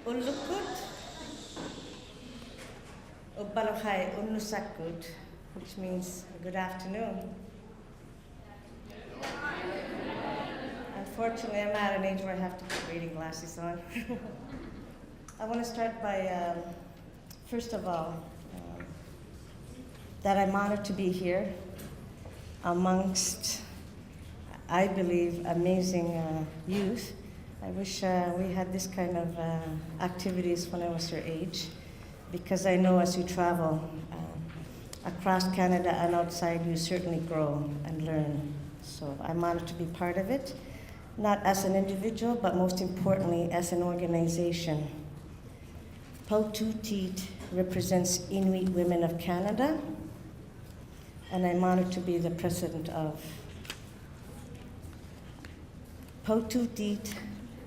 Ulukut, Ubalokhay Unusakut, which means good afternoon. Unfortunately, I'm at an age where I have to put reading glasses on. I want to start by, first of all, that I'm honored to be here amongst, I believe, amazing youth. I wish we had this kind of activities when I was your age, because I know as you travel across Canada and outside, you certainly grow and learn. So I'm honored to be part of it, not as an individual, but most importantly, as an organization. Pauktuutit represents Inuit women of Canada, and I'm honored to be the president of. Pauktuutit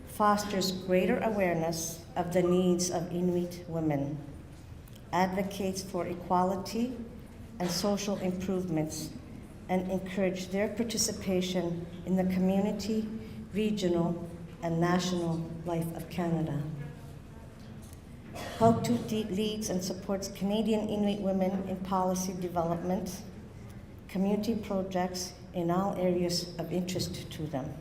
fosters greater awareness of the needs of Inuit women, advocates for equality and social improvements, and encourage their participation in the community, regional, and national life of Canada. Pauktuutit leads and supports Canadian Inuit women in policy development, community projects in all areas of interest to them,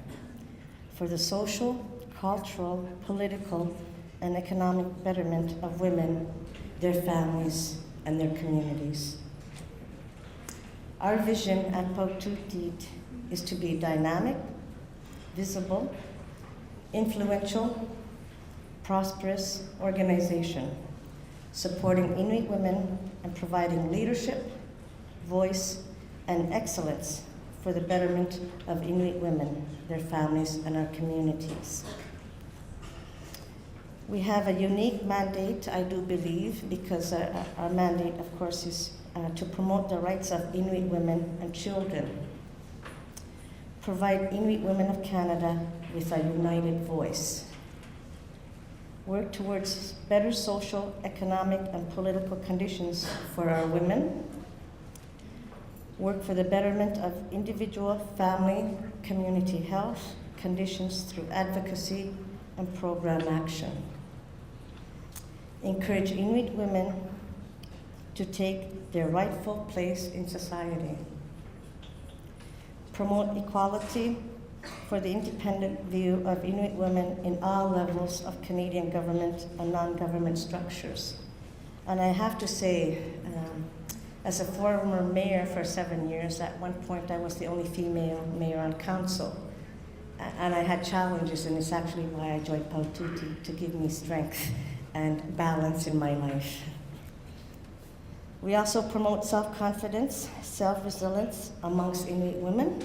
for the social, cultural, political, and economic betterment of women, their families, and their communities. Our vision at Pauktuutit is to be dynamic, visible, influential, prosperous organization, supporting Inuit women and providing leadership, voice, and excellence for the betterment of Inuit women, their families, and our communities. We have a unique mandate, I do believe, because our mandate, of course, is to promote the rights of Inuit women and children, provide Inuit women of Canada with a united voice, work towards better social, economic, and political conditions for our women, work for the betterment of individual, family, community health conditions through advocacy and program action. Encourage Inuit women to take their rightful place in society. Promote equality for the independent view of Inuit women in all levels of Canadian government and non-government structures. And I have to say, as a former mayor for 7 years, at one point I was the only female mayor on council. And I had challenges, and it's actually why I joined Pauktuutit, to give me strength and balance in my life. We also promote self-confidence, self-resilience amongst Inuit women,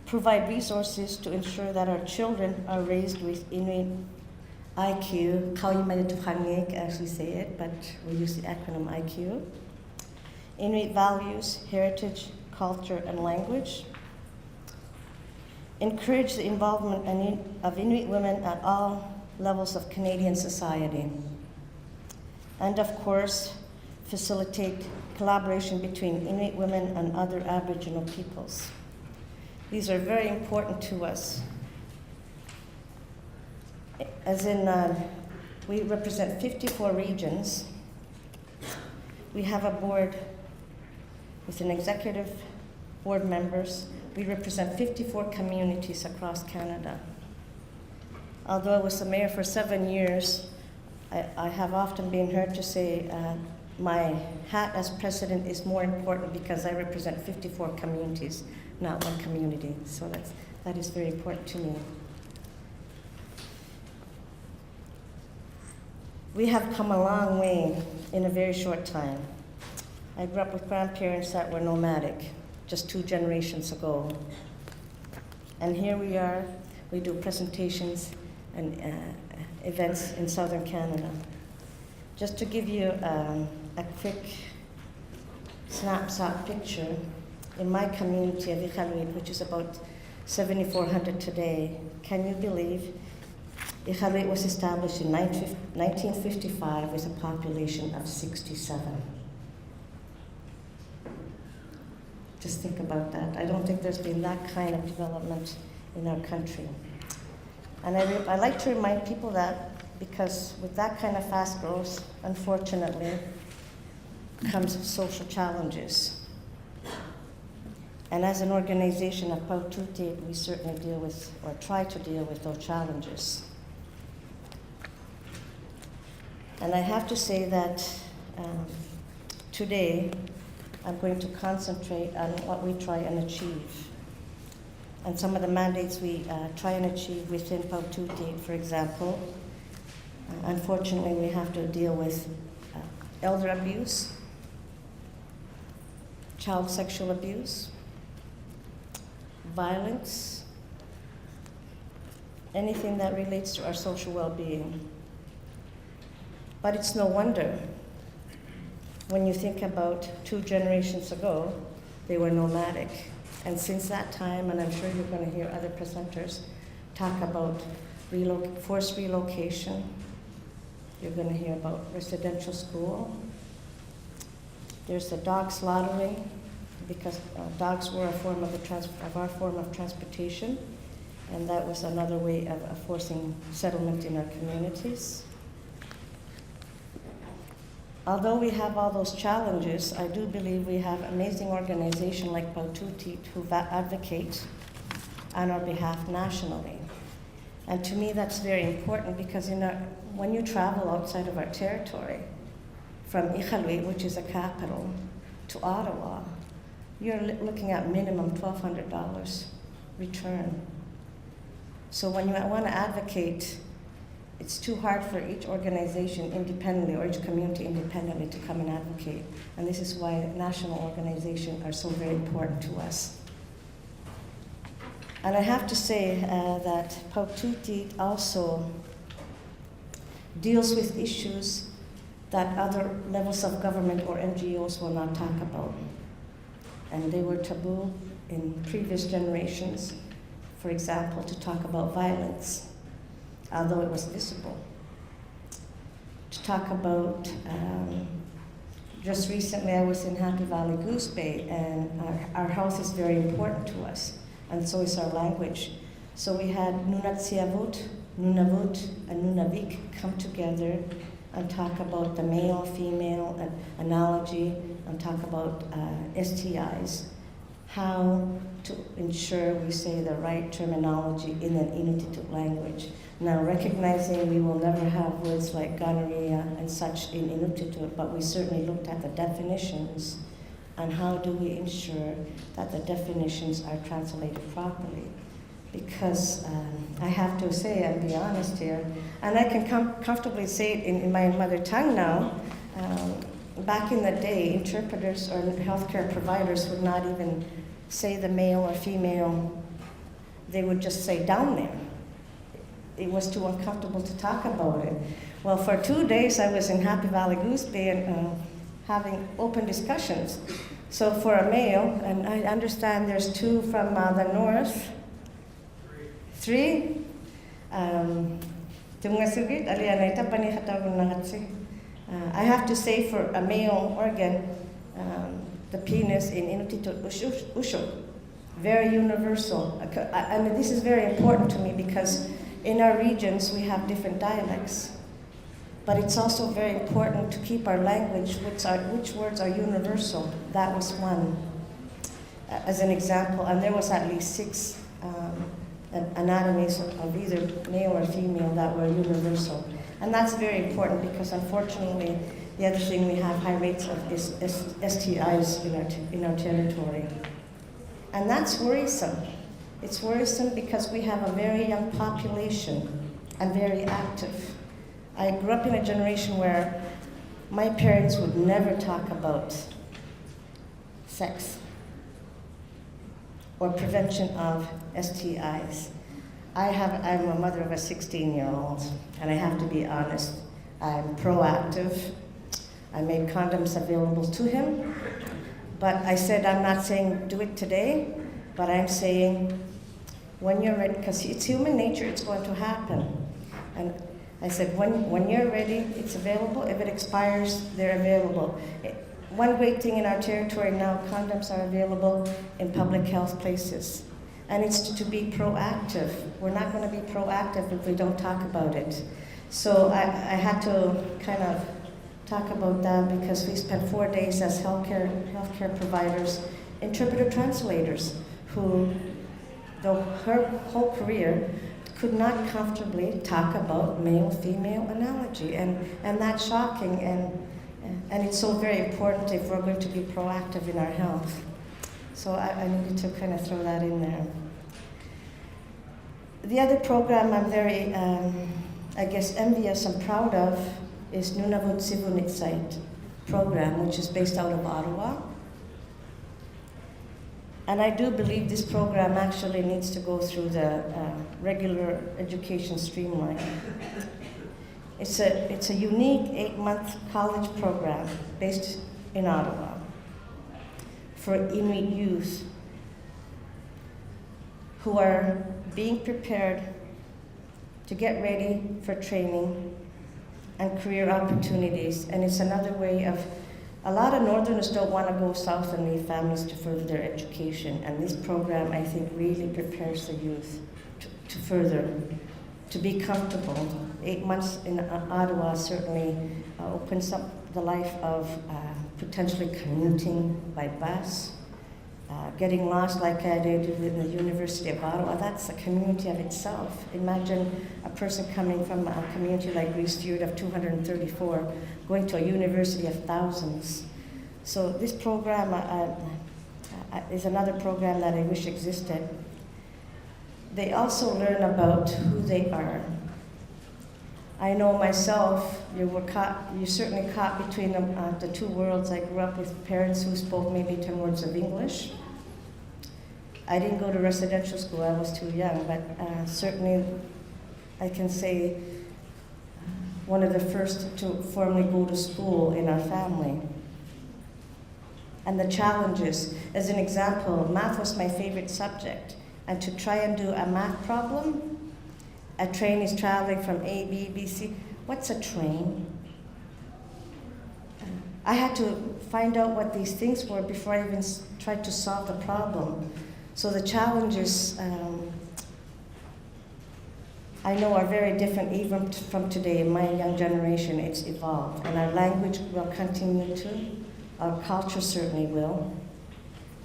provide resources to ensure that our children are raised with Inuit IQ, as we say it, but we use the acronym IQ, Inuit values, heritage, culture, and language, encourage the involvement of Inuit women at all levels of Canadian society, and of course, facilitate collaboration between Inuit women and other Aboriginal peoples. These are very important to us. As in, we represent 54 regions. We have a board with an executive board members. We represent 54 communities across Canada. Although I was the mayor for 7 years, I have often been heard to say my hat as president is more important because I represent 54 communities, not one community. So that is very important to me. We have come a long way in a very short time. I grew up with grandparents that were nomadic just 2 generations ago. And here we are, we do presentations and events in southern Canada. Just to give you a quick snapshot picture, in my community of Inuit, which is about 7,400 today, can you believe Inuit was established in 1955 with a population of 67. Just think about that. I don't think there's been that kind of development in our country. And I like to remind people that because with that kind of fast growth, unfortunately, comes social challenges. And as an organization of Pauktuutit, we certainly deal with, or try to deal with, those challenges. And I have to say that today, I'm going to concentrate on what we try and achieve. And some of the mandates we try and achieve within Pauktuutit, for example, unfortunately we have to deal with elder abuse, child sexual abuse, violence, anything that relates to our social well-being. But it's no wonder when you think about 2 generations ago, they were nomadic. And since that time, and I'm sure you're going to hear other presenters talk about forced relocation, you're going to hear about residential school. There's the dog slaughtering, because dogs were a form of our form of transportation, and that was another way of forcing settlement in our communities. Although we have all those challenges, I do believe we have amazing organizations like Pauktuutit who advocate on our behalf nationally. And to me that's very important, because when you travel outside of our territory, from Iqaluit, which is a capital, to Ottawa, you're looking at minimum $1,200 return. So when you want to advocate, it's too hard for each organization independently or each community independently to come and advocate. And this is why national organizations are so very important to us. And I have to say that Pauktuutit also deals with issues that other levels of government or NGOs will not talk about. And they were taboo in previous generations, for example, to talk about violence, although it was visible. To talk about, just recently I was in Happy Valley Goose Bay, and our health is very important to us, and so is our language. So we had Nunatsiavut, Nunavut, and Nunavik come together and talk about the male-female analogy, and talk about STIs, how to ensure we say the right terminology in an Inuktitut language. Now, recognizing we will never have words like gonorrhea and such in Inuktitut, but we certainly looked at the definitions and how do we ensure that the definitions are translated properly. Because I have to say and be honest here, and I can comfortably say it in my mother tongue now, back in the day, interpreters or healthcare providers would not even say the male or female, they would just say down there. It was too uncomfortable to talk about it. Well, for 2 days I was in Happy Valley Goose Bay and having open discussions. So for a male, and I understand there's 2 from the north, 3. I have to say for a male organ, the penis in Inuktitut ushuk, very universal. And this is very important to me because in our regions we have different dialects. But it's also very important to keep our language, which words are universal. That was one, as an example, and there was at least 6 anatomies of either male or female that were universal. And that's very important because unfortunately, the other thing we have high rates of is STIs in our territory. And that's worrisome. It's worrisome because we have a very young population and very active. I grew up in a generation where my parents would never talk about sex or prevention of STIs. I'm a mother of a 16-year-old, and I have to be honest, I'm proactive. I made condoms available to him, but I said I'm not saying do it today, but I'm saying when you're ready, because it's human nature, it's going to happen. And I said when you're ready, it's available. If it expires, they're available. One great thing in our territory now, condoms are available in public health places. And it's to be proactive. We're not going to be proactive if we don't talk about it. So I had to kind of talk about that because we spent 4 days as healthcare providers, interpreter translators, who, though her whole career, could not comfortably talk about male-female analogy, and that's shocking, and it's so very important if we're going to be proactive in our health. So I needed to kind of throw that in there. The other program I'm very, I guess, envious and proud of is Nunavut Sivunit Site program, which is based out of Ottawa. And I do believe this program actually needs to go through the regular education streamline. It's a unique 8-month college program based in Ottawa for Inuit youth who are being prepared to get ready for training and career opportunities. And it's another way of, a lot of Northerners don't want to go south and leave families to further their education. And this program, I think, really prepares the youth to further, to be comfortable. 8 months in Ottawa certainly opens up the life of potentially commuting by bus, getting lost like I did in the University of Ottawa. That's a community of itself. Imagine a person coming from a community like Greece Fjord of 234 going to a university of thousands. So this program is another program that I wish existed. They also learn about who they are. I know myself, you certainly caught between the two worlds. I grew up with parents who spoke maybe 10 words of English. I didn't go to residential school, I was too young, but certainly I can say one of the first to formally go to school in our family. And the challenges, as an example, math was my favorite subject. And to try and do a math problem, a train is traveling from A, B, B, C. What's a train? I had to find out what these things were before I even tried to solve the problem. So the challenges, I know, are very different even from today. In my young generation, it's evolved. And our language will continue to, our culture certainly will.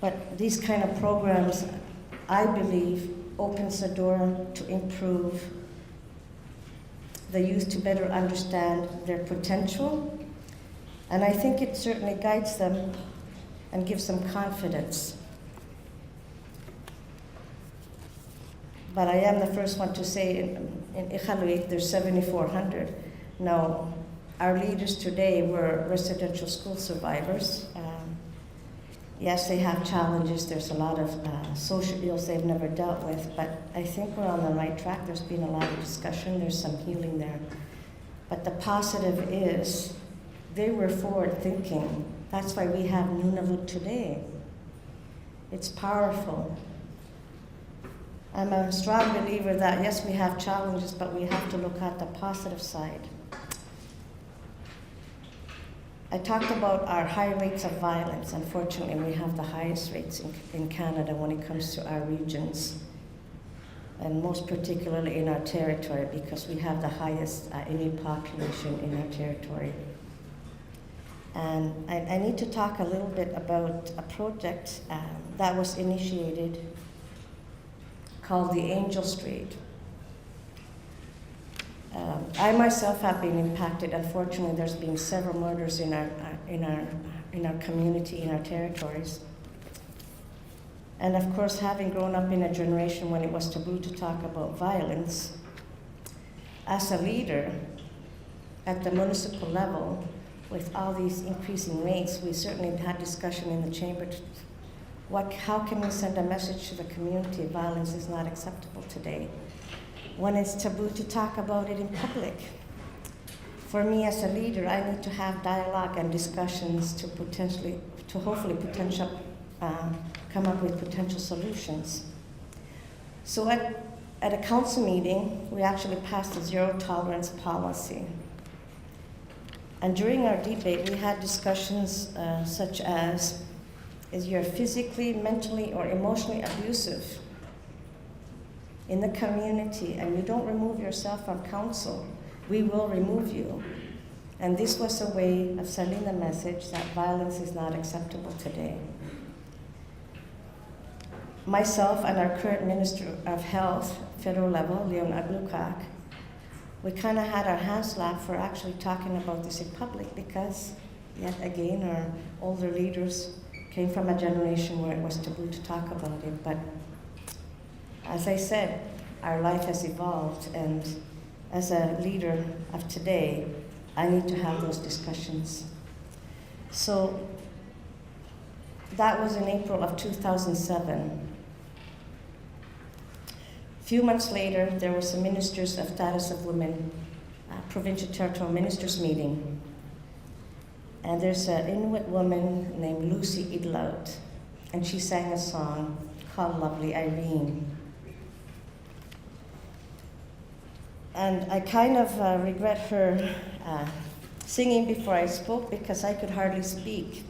But these kind of programs, I believe, opens the door to improve the youth to better understand their potential. And I think it certainly guides them and gives them confidence. But I am the first one to say in Iqaluit, there's 7,400. Now, our leaders today were residential school survivors. Yes, they have challenges. There's a lot of social ills they've never dealt with, but I think we're on the right track. There's been a lot of discussion. There's some healing there. But the positive is they were forward thinking. That's why we have Nunavut today. It's powerful. I'm a strong believer that, yes, we have challenges, but we have to look at the positive side. I talked about our high rates of violence. Unfortunately, we have the highest rates in Canada when it comes to our regions, and most particularly in our territory, because we have the highest Inuit population in our territory. And I need to talk a little bit about a project that was initiated called the Angel Street. I myself have been impacted. Unfortunately, there's been several murders in our community, in our territories. And of course, having grown up in a generation when it was taboo to talk about violence, as a leader at the municipal level, with all these increasing rates, we certainly had discussion in the chamber. How can we send a message to the community? Violence is not acceptable today, when it's taboo to talk about it in public. For me as a leader, I need to have dialogue and discussions to hopefully come up with potential solutions. So at a council meeting, we actually passed a zero tolerance policy. And during our debate, we had discussions such as, is you're physically, mentally, or emotionally abusive in the community and you don't remove yourself from council, we will remove you. And this was a way of sending the message that violence is not acceptable today. Myself and our current Minister of Health, federal level, Leon Aglukak, we kind of had our hands slapped for actually talking about this in public because, yet again, our older leaders came from a generation where it was taboo to talk about it. But as I said, our life has evolved, and as a leader of today, I need to have those discussions. So that was in April of 2007. A few months later, there was a Ministers of Status of Women, Provincial Territorial Ministers meeting. And there's an Inuit woman named Lucy Idlaut, and she sang a song called Lovely Irene. And I kind of regret her singing before I spoke because I could hardly speak.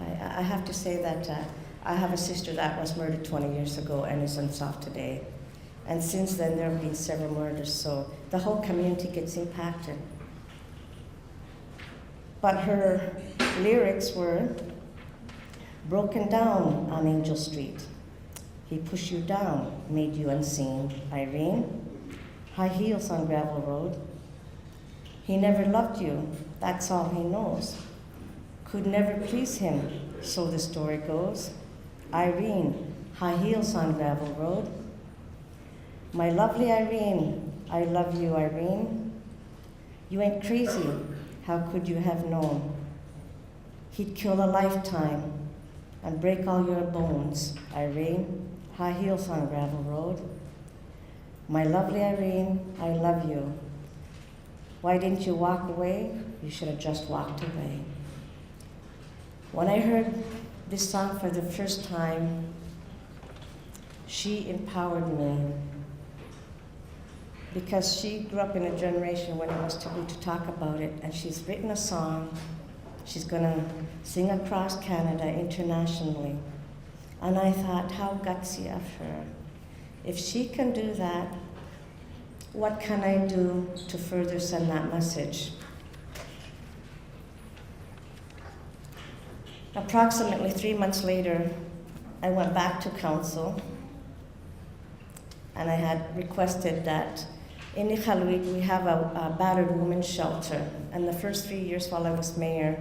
I have to say that I have a sister that was murdered 20 years ago and is unsolved today. And since then, there have been several murders, so the whole community gets impacted. But her lyrics were, broken down on Angel Street. He pushed you down, made you unseen, Irene. High heels on gravel road. He never loved you, that's all he knows. Could never please him, so the story goes. Irene, high heels on gravel road. My lovely Irene, I love you, Irene. You ain't crazy, how could you have known? He'd kill a lifetime and break all your bones, Irene, high heels on gravel road. My lovely Irene, I love you. Why didn't you walk away? You should have just walked away. When I heard this song for the first time, she empowered me because she grew up in a generation when it was taboo to talk about it, and she's written a song. She's gonna sing across Canada internationally. And I thought, how gutsy of her. If she can do that, what can I do to further send that message? Approximately 3 months later, I went back to council, and I had requested that in Iqaluit we have a battered women's shelter, and the first 3 years while I was mayor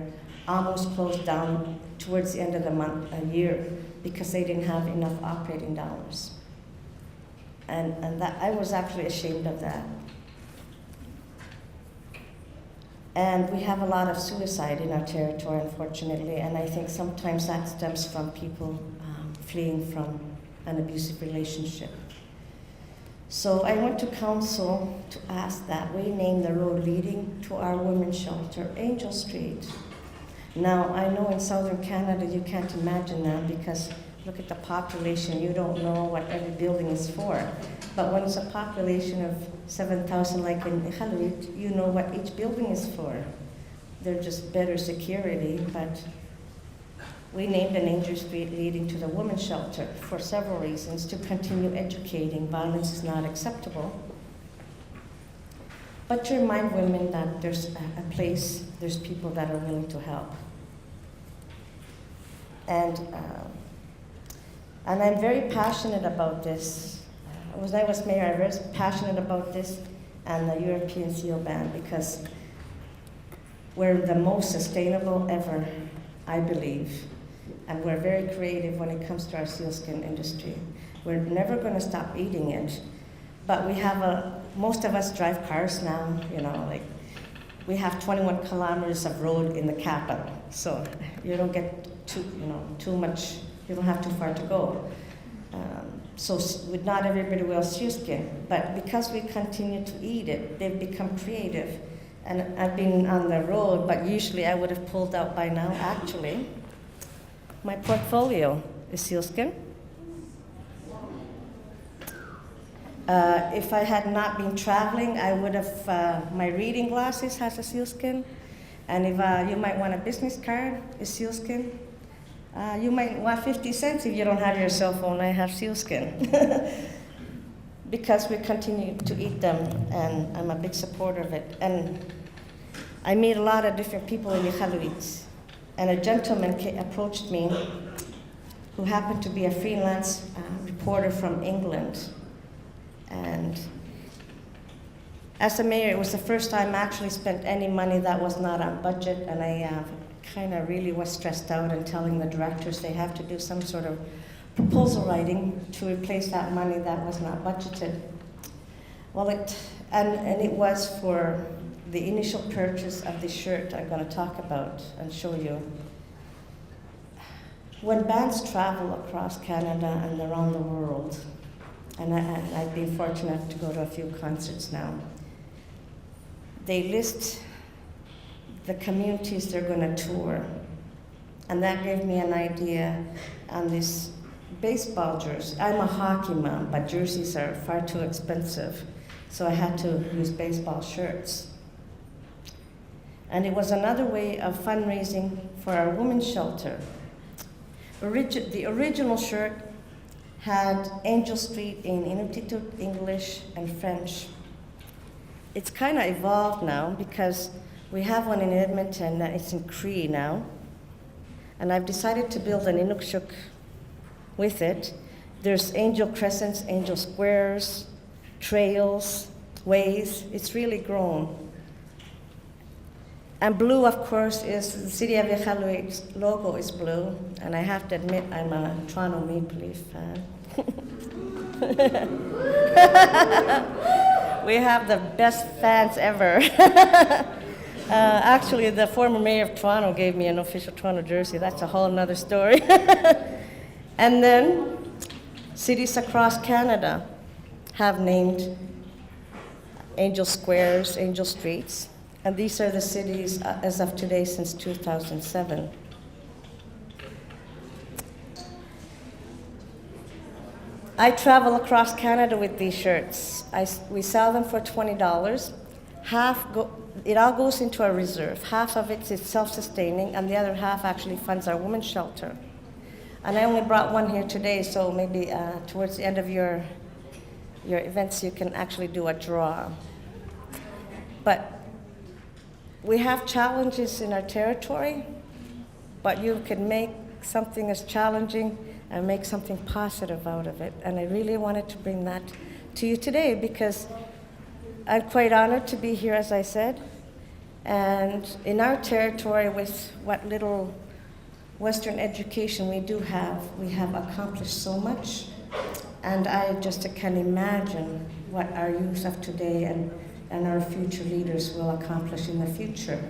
almost closed down towards the end of the month, a year, because they didn't have enough operating dollars. And that, I was actually ashamed of that. And we have a lot of suicide in our territory, unfortunately, and I think sometimes that stems from people fleeing from an abusive relationship. So I went to council to ask that we name the road leading to our women's shelter Angel Street. Now, I know in southern Canada you can't imagine that because look at the population, you don't know what every building is for. But when it's a population of 7,000 like in Iqaluit, you know what each building is for. They're just better security, but we named an Angel Street leading to the women's shelter for several reasons: to continue educating violence is not acceptable, but to remind women that there's a place, there's people that are willing to help. And I'm very passionate about this. When I was mayor, I was passionate about this and the European seal ban because we're the most sustainable ever, I believe. And we're very creative when it comes to our sealskin industry. We're never going to stop eating it. But we have most of us drive cars now, like we have 21 kilometers of road in the capital. So you don't get too much, you don't have too far to go. So with not everybody wears sealskin, but because we continue to eat it, they've become creative. And I've been on the road, but usually I would have pulled out by now, actually. My portfolio is sealskin. If I had not been traveling, I would have, my reading glasses has a sealskin. And if you might want a business card, it's sealskin. You might want 50 cents if you don't have your cell phone, I have sealskin. because we continue to eat them, and I'm a big supporter of it. And I meet a lot of different people in Iqaluit, and a gentleman approached me who happened to be a freelance reporter from England. And as a mayor, it was the first time I actually spent any money that was not on budget, and I kind of really was stressed out and telling the directors they have to do some sort of proposal writing to replace that money that was not budgeted. Well, it was for the initial purchase of the shirt I'm going to talk about and show you. When bands travel across Canada and around the world, and I've been fortunate to go to a few concerts now, they list the communities they're going to tour. And that gave me an idea on this baseball jersey. I'm a hockey mom, but jerseys are far too expensive, so I had to use baseball shirts. And it was another way of fundraising for our women's shelter. The original shirt had Angel Street in Inuit, English, and French. It's kind of evolved now because we have one in Edmonton that it's in Cree now. And I've decided to build an Inukshuk with it. There's angel crescents, angel squares, trails, ways. It's really grown. And blue, of course, is the City of Iqaluit's logo is blue. And I have to admit, I'm a Toronto Maple Leaf fan. We have the best fans ever. Actually, the former mayor of Toronto gave me an official Toronto jersey. That's a whole nother story. And then cities across Canada have named angel squares, angel streets. And these are the cities as of today since 2007. I travel across Canada with these shirts. We sell them for $20. It all goes into a reserve. Half of it is self-sustaining, and the other half actually funds our women's shelter. And I only brought one here today, so maybe towards the end of your events, you can actually do a draw. But we have challenges in our territory, but you can make something as challenging and make something positive out of it. And I really wanted to bring that to you today because I'm quite honored to be here, as I said. And in our territory, with what little Western education we do have, we have accomplished so much. And I just can imagine what our youth of today and our future leaders will accomplish in the future.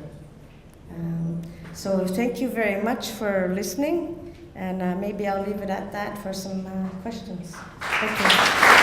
So thank you very much for listening, and maybe I'll leave it at that for some questions. Thank you.